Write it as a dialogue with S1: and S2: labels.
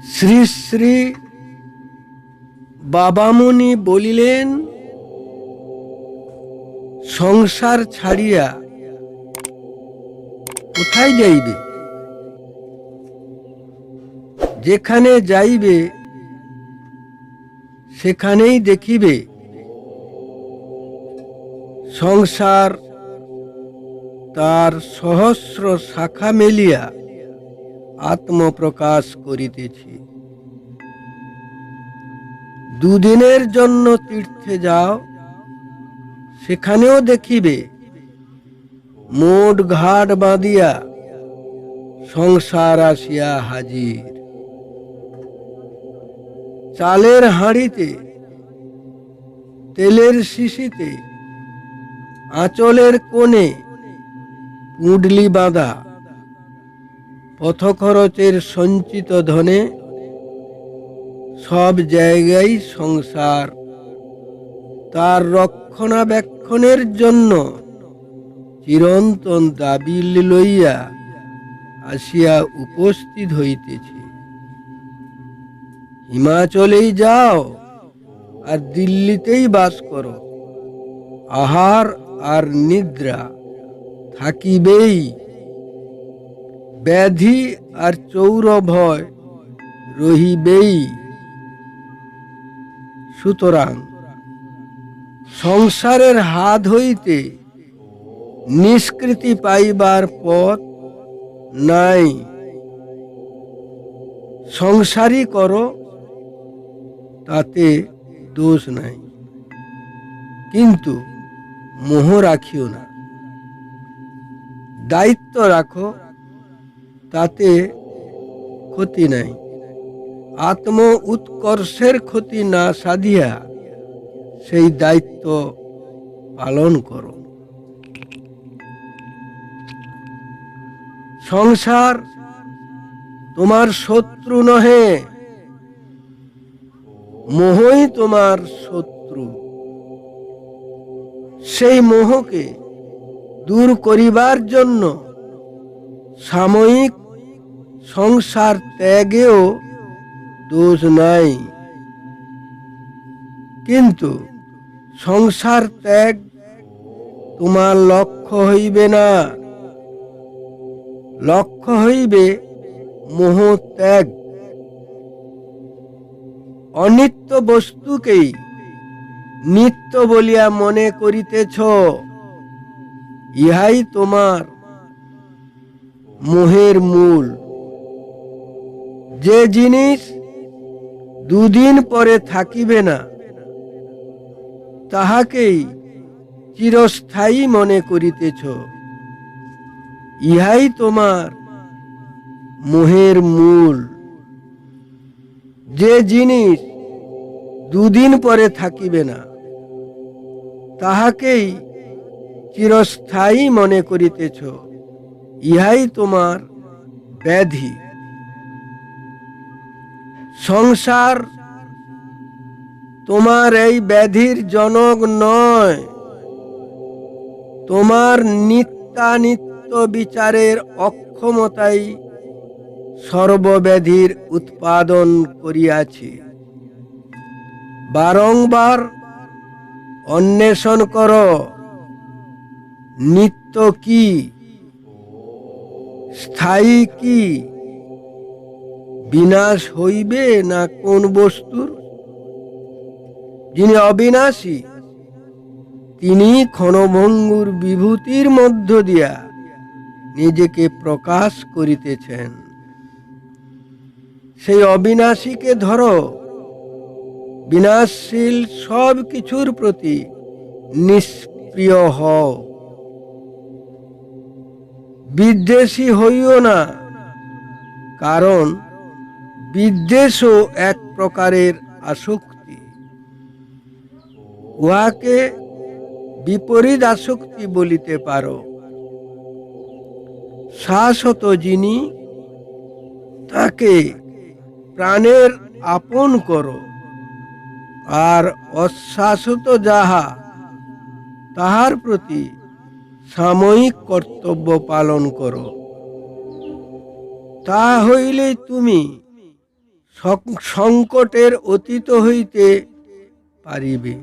S1: শ্রী শ্রী বাবামুনি বলিলেন, সংসার ছাড়িয়া কোথায় যাইবে? যেখানে যাইবে সেখানেই দেখিবে সংসার তার সহস্র শাখা মেলিয়া আত্মপ্রকাশ করিতেছে। দুদিনের জন্য তীর্থে যাও, সেখানেও দেখিবে মোট ঘাট বাঁধিয়া সংসার আসিয়া হাজির। চালের হাঁড়িতে, তেলের শিশিতে, আঁচলের কোণে পুঁডলি বাঁধা, পথখরচের সঞ্চিত ধনে সব জায়গায় সংসার তার রক্ষণাবেক্ষণের জন্য চিরন্তন দাবি লইয়া আসিয়া উপস্থিত হইতেছে। হিমাচলেই যাও আর দিল্লিতেই বাস করো, আহার আর নিদ্রা থাকিবেই, ব্যাধি আর চৌর ভয় রহিবেই। সুতরাং সংসারের হাত হইতে নিষ্কৃতি পাইবার পথ নাই। সংসারই করো, তাতে দোষ নাই, কিন্তু মোহ রাখিও না। দায়িত্ব রাখো, তাতে ক্ষতি নাই। আত্ম উৎকর্ষের ক্ষতি না সাধিয়া সেই দায়িত্ব পালন করো। সংসার তোমার শত্রু নহে, মোহই তোমার শত্রু। সেই মোহকে দূর করিবার জন্য সাময়িক সংসার ত্যাগেও দোষ নাই, কিন্তু সংসার ত্যাগ তোমার লক্ষ্য হইবে না। লক্ষ্য হইবে মোহ ত্যাগ। অনিত্য বস্তুকেই নিত্য বলিয়া মনে করিতেছ, ইহাই তোমার মোহের মূল। যে জিনিস দুদিন পরে থাকিবে না, তাহাকেই চিরস্থায়ী মনে করিতেছ, ইহাই তোমার মোহের মূল। যে জিনিস দুদিন পরে থাকিবে না, তাহাকেই চিরস্থায়ী মনে করিতেছ, ইহাই তোমার ব্যাধি। সংসার তোমার এই ব্যাধির জনক নয়। তোমার নিত্যানিত্য বিচারের অক্ষমতাই সর্বব্যাধির উৎপাদন করিয়াছে। বারংবার অন্বেষণ কর, নিত্য কি, স্থায়ী কি, বিনাশ হইবে না কোন বস্তুর? যিনি অবিনাশী, তিনি ক্ষণভঙ্গুর বিভূতির মধ্য দিয়া নিজেকে প্রকাশ করিতেছেন। সেই অবিনাশীকে ধরো, বিনাশশীল সব কিছুর প্রতি নিষ্প্রিয় হও। বিদ্বেষী হইও না, কারণ বিদ্বেষও এক প্রকারের আসক্তি। উহাকে বিপরীত আসক্তি বলিতে পারো। শাশ্বত যিনি, তাকে প্রাণের আপন করো, আর অশাশ্বত যাহা, তাহার প্রতি সাময়িক কর্তব্য পালন করো। তা হইলে তুমি সংকটের অতীত হইতে পারিবে।